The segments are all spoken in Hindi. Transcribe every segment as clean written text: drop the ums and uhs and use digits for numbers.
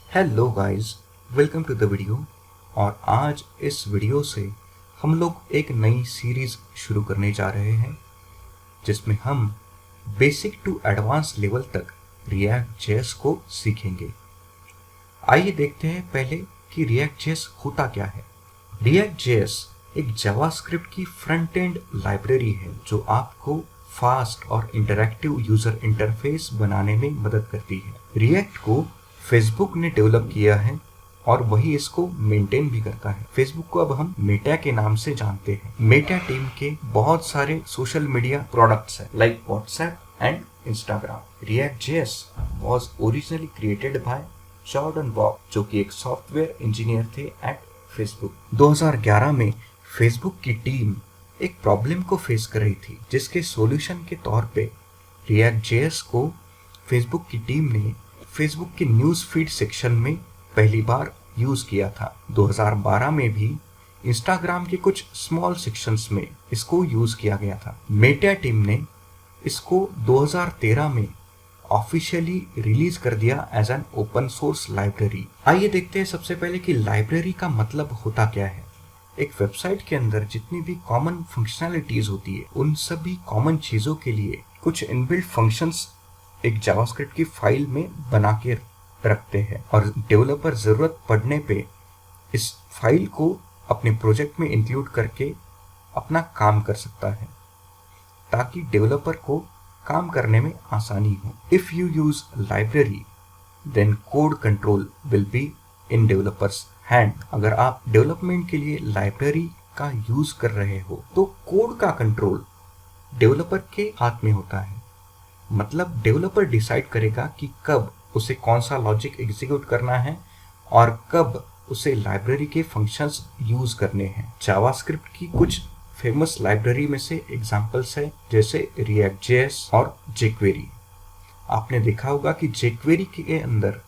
Hello guys, welcome to the video. और आज इस वीडियो से हम लोग एक नई सीरीज शुरू करने जा रहे हैं जिसमें हम बेसिक टू एडवांस लेवल तक रिएक्ट जेएस को सीखेंगे। आइए देखते हैं पहले कि रिएक्ट जेएस होता क्या है। रिएक्ट जेएस एक जावास्क्रिप्ट की फ्रंट एंड लाइब्रेरी है जो आपको फास्ट और इंटरैक्टिव यूजर इंटरफेस बनाने में मदद करती है। रिएक्ट को फेसबुक ने डेवलप किया है और वही इसको मेंटेन भी करता है। फेसबुक को अब हम मेटा के नाम से जानते हैं। मेटा टीम के बहुत सारे सोशल मीडिया प्रोडक्ट्स हैं like WhatsApp and Instagram. React JS was originally created by Jordan Bob, जो कि एक सॉफ्टवेयर इंजीनियर थे एट फेसबुक। 2011 में फेसबुक की टीम एक प्रॉब्लम को फेस कर रही थी जिसके सॉल्यूशन के तौर पे रिएक्ट जेएस को फेसबुक की टीम ने फेसबुक के न्यूज़ फीड सेक्शन में पहली बार यूज़ किया था। 2012 में भी इंस्टाग्राम के कुछ स्मॉल सेक्शंस में इसको यूज़ किया गया था। मेटा टीम ने इसको 2013 में ऑफिशियली रिलीज कर दिया as an open source library. आइए देखते हैं सबसे पहले कि लाइब्रेरी का मतलब होता क्या है। एक वेबसाइट के अंदर जितनी भी कॉमन फंक्शनैलिटीज होती है उन सभी कॉमन चीज़ों के लिए कुछ इनबिल्ट फंक्शंस एक जावास्क्रिप्ट की फाइल में बना के रखते हैं और डेवलपर ज़रूरत पड़ने पे इस फाइल को अपने प्रोजेक्ट में इंक्लूड करके अपना काम कर सकता है ताकि डेवलपर को काम करने में आसानी हो। If you use library then code control will be in developers hand. अगर आप डेवलपमेंट के लिए लाइब्रेरी का यूज कर रहे हो तो कोड का कंट्रोल डेवलपर के हाथ में होता है। मतलब डेवलपर डिसाइड करेगा कि कब उसे कौन सा लॉजिक एग्जीक्यूट करना है और कब उसे लाइब्रेरी के फंक्शंस यूज करने हैं। जावास्क्रिप्ट की कुछ फेमस लाइब्रेरी में से एग्जांपल्स है जैसे रिएक्ट जेएस और जेक्वेरी। आपने देखा होगा कि जेक्वेरी के अंदर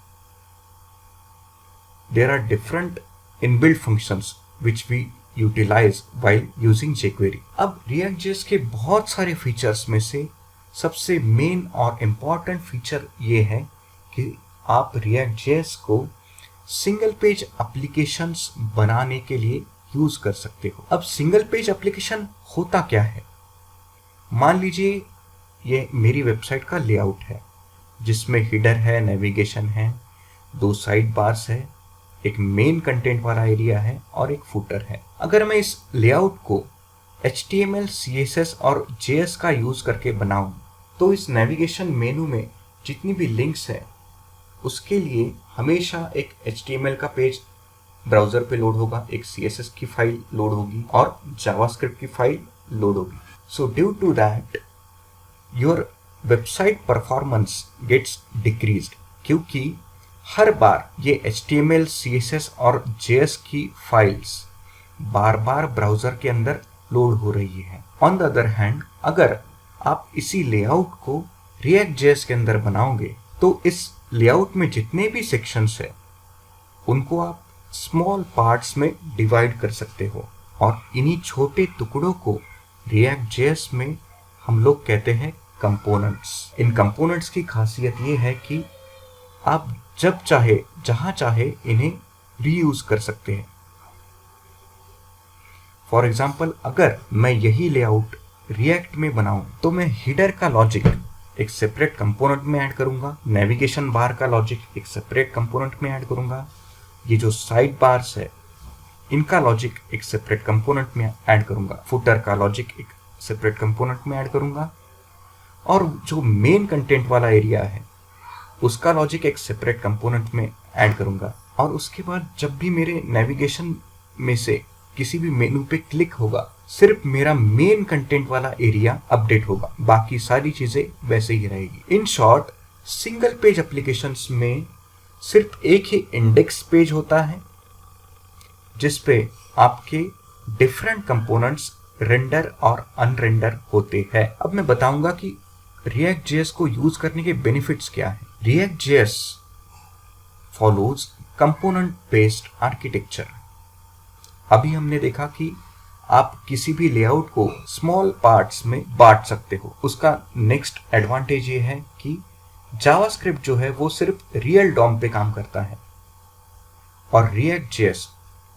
there are different inbuilt functions which we utilize while using jQuery. अब रिएक्ट जेएस के बहुत सारे फीचर्स में से सबसे मेन और इम्पॉर्टेंट फीचर ये है कि आप रिएक्ट जेएस को सिंगल पेज एप्लीकेशंस बनाने के लिए यूज कर सकते हो। अब सिंगल पेज एप्लीकेशन होता क्या है। मान लीजिए ये मेरी वेबसाइट का लेआउट है जिसमें हिडर है, नेविगेशन है, 2 साइड बार्स है, एक मेन कंटेंट वाला एरिया है और एक फुटर है। अगर मैं इस लेआउट को HTML, CSS और JS का यूज करके बनाऊं तो इस नेविगेशन मेनू में जितनी भी लिंक्स है उसके लिए हमेशा एक HTML का पेज ब्राउजर पे लोड होगा, एक CSS की फाइल लोड होगी और जावास्क्रिप्ट की फाइल लोड होगी। So due to that your website performance gets decreased, क्योंकि हर बार ये HTML, CSS और JS की फाइल्स बार बार ब्राउजर के अंदर लोड हो रही है। ऑन द अदर हैंड अगर आप इसी लेआउट को रिएक्ट जेएस के अंदर बनाओगे तो इस लेआउट में जितने भी सेक्शंस है उनको आप स्मॉल पार्ट्स में डिवाइड कर सकते हो और इन्हीं छोटे टुकड़ों को रिएक्ट जेएस में हम लोग कहते हैं कंपोनेंट्स। इन कंपोनेंट्स की खासियत ये है कि आप जब चाहे जहां चाहे इन्हें रीयूज कर सकते हैं। फॉर एग्जाम्पल अगर मैं यही लेआउट रिएक्ट में बनाऊं तो मैं हिडर का लॉजिक एक सेपरेट कंपोनेंट में ऐड करूंगा, नेविगेशन बार का लॉजिक एक सेपरेट कंपोनेंट में ऐड करूंगा, ये जो साइड बार्स है इनका लॉजिक एक सेपरेट कंपोनेंट में ऐड करूंगा, फुटर का लॉजिक एक सेपरेट कंपोनेंट में ऐड करूंगा और जो मेन कंटेंट वाला एरिया है उसका लॉजिक एक सेपरेट कंपोनेंट में ऐड करूंगा। और उसके बाद जब भी मेरे नेविगेशन में से किसी भी मेनू पे क्लिक होगा सिर्फ मेरा मेन कंटेंट वाला एरिया अपडेट होगा, बाकी सारी चीजें वैसे ही रहेगी। In short single page applications में सिर्फ एक ही इंडेक्स पेज होता है जिस पे आपके डिफरेंट कंपोनेंट्स रेंडर और अनरेंडर होते हैं। अब मैं बताऊंगा कि रिएक्ट जेएस को यूज करने के बेनिफिट्स क्या है। React JS follows component based architecture. अभी हमने देखा कि आप किसी भी लेआउट को स्मॉल पार्ट्स में बांट सकते हो। उसका नेक्स्ट एडवांटेज ये है कि जावास्क्रिप्ट जो है वो सिर्फ रियल डॉम पे काम करता है और रिएक्ट जेएस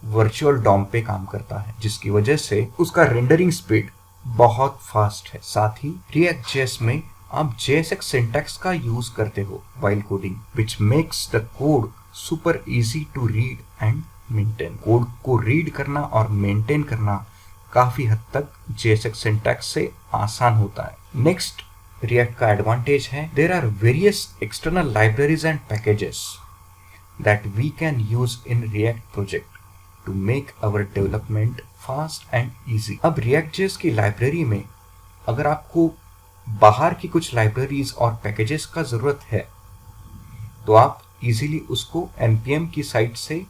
वर्चुअल डॉम पे काम करता है, जिसकी वजह से उसका रेंडरिंग स्पीड बहुत फास्ट है। साथ ही रिएक्ट जेएस में आप JSX सिंटैक्स का यूज करते हो while coding, which makes the code super easy to read and maintain. Code को रीड करना और मेंटेन करना काफी हद तक JSX सिंटैक्स से आसान होता है। नेक्स्ट रिएक्ट का एडवांटेज है, there are various external libraries and packages that we can use in React project to make our development fast and easy. अब React.js की लाइब्रेरी में अगर आपको बाहर की कुछ लाइब्रेरीज और पैकेजेस का जरूरत है तो आप इजीली उसको npm की साइट से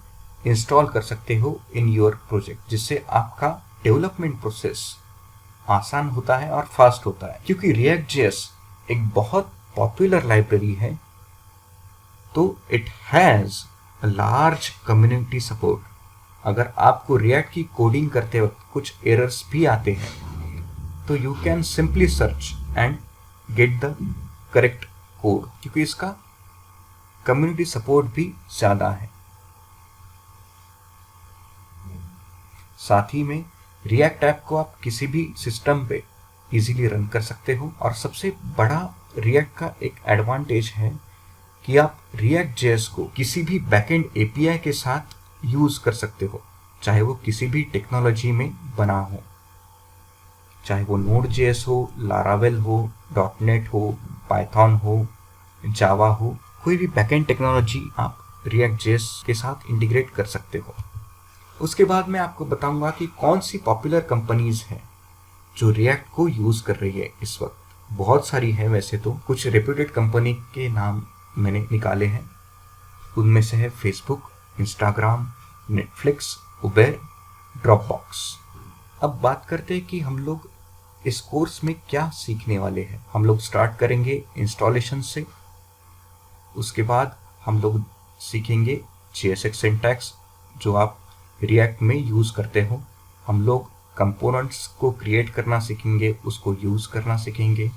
इंस्टॉल कर सकते हो इन योर प्रोजेक्ट, जिससे आपका डेवलपमेंट प्रोसेस आसान होता है और फास्ट होता है। क्योंकि React.js एक बहुत पॉपुलर लाइब्रेरी है तो it has a large community support. अगर आपको React की कोडिंग करते वक्त कुछ एरर्स भी आते हैं तो you can simply search and get the correct code, क्योंकि इसका कम्युनिटी सपोर्ट भी ज्यादा है। साथ ही में React ऐप को आप किसी भी सिस्टम पे इजीली रन कर सकते हो। और सबसे बड़ा React का एक एडवांटेज है कि आप React.js को किसी भी बैकएंड API के साथ यूज कर सकते हो, चाहे वो किसी भी टेक्नोलॉजी में बना हो, चाहे वो Node.js हो, Laravel हो, .NET हो, Python हो, Java हो, कोई भी बैकएंड टेक्नोलॉजी आप React.js के साथ इंटीग्रेट कर सकते हो। उसके बाद मैं आपको बताऊंगा कि कौन सी पॉपुलर कंपनीज हैं जो React को यूज कर रही है इस वक्त। बहुत सारी है वैसे तो, कुछ रेप्यूटेड कंपनी के नाम मैंने निकाले हैं। उनमें से है Facebook, Instagram, Netflix, Uber, Dropbox. अब बात करते हैं कि हम लोग इस कोर्स में क्या सीखने वाले हैं। हम लोग स्टार्ट करेंगे इंस्टॉलेशन से, उसके बाद हम लोग सीखेंगे JSX सिंटैक्स जो आप React में यूज करते हो। हम लोग कंपोनेंट्स को क्रिएट करना सीखेंगे, उसको यूज करना सीखेंगे।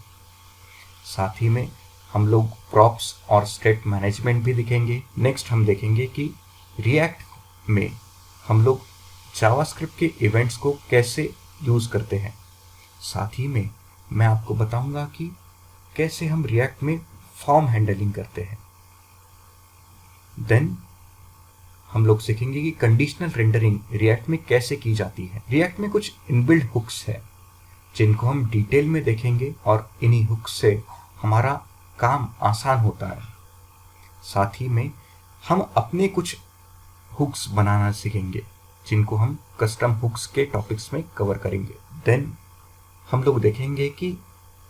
साथ ही में हम लोग प्रॉप्स और स्टेट मैनेजमेंट भी दिखेंगे। नेक्स्ट हम देखेंगे कि React में हम लोग जावास्क्रिप्ट के इवेंट्स को कैसे यूज करते हैं। साथ ही में मैं आपको बताऊंगा कि कैसे हम React में फॉर्म हैंडलिंग करते हैं। देन हम लोग सीखेंगे कि कंडीशनल रेंडरिंग React में कैसे की जाती है। React में कुछ इनबिल्ट हुक्स है जिनको हम डिटेल में देखेंगे और इन्हीं हुक्स से हमारा काम आसान होता है। साथ ही में हम अपने कुछ हुक्स बनाना सीखेंगे जिनको हम कस्टम हुक्स के टॉपिक्स में कवर करेंगे। देन हम लोग देखेंगे कि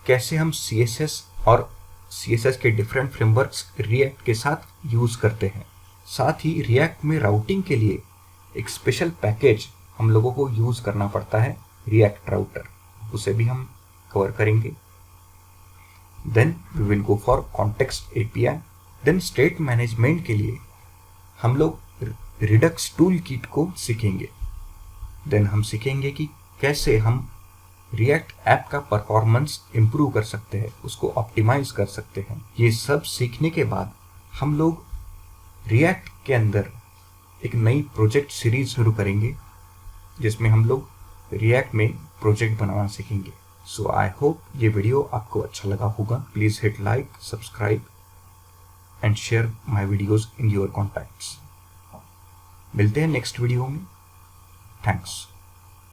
कैसे हम CSS और CSS के डिफरेंट फ्रेमवर्क्स React के साथ यूज करते हैं। साथ ही React में राउटिंग के लिए एक स्पेशल पैकेज हम लोगों को यूज करना पड़ता है, React राउटर, उसे भी हम कवर करेंगे। Then we will go for context API। Then state management के लिए हम लोग Redux टूल किट को सीखेंगे। देन हम सीखेंगे कि कैसे हम React ऐप का परफॉर्मेंस इंप्रूव कर सकते हैं, उसको ऑप्टिमाइज कर सकते हैं। ये सब सीखने के बाद हम लोग React के अंदर एक नई प्रोजेक्ट सीरीज शुरू करेंगे जिसमें हम लोग React में प्रोजेक्ट बनाना सीखेंगे। सो आई होप ये वीडियो आपको अच्छा लगा होगा। Please hit like, subscribe and share my videos in your contacts. मिलते हैं नेक्स्ट वीडियो में। थैंक्स।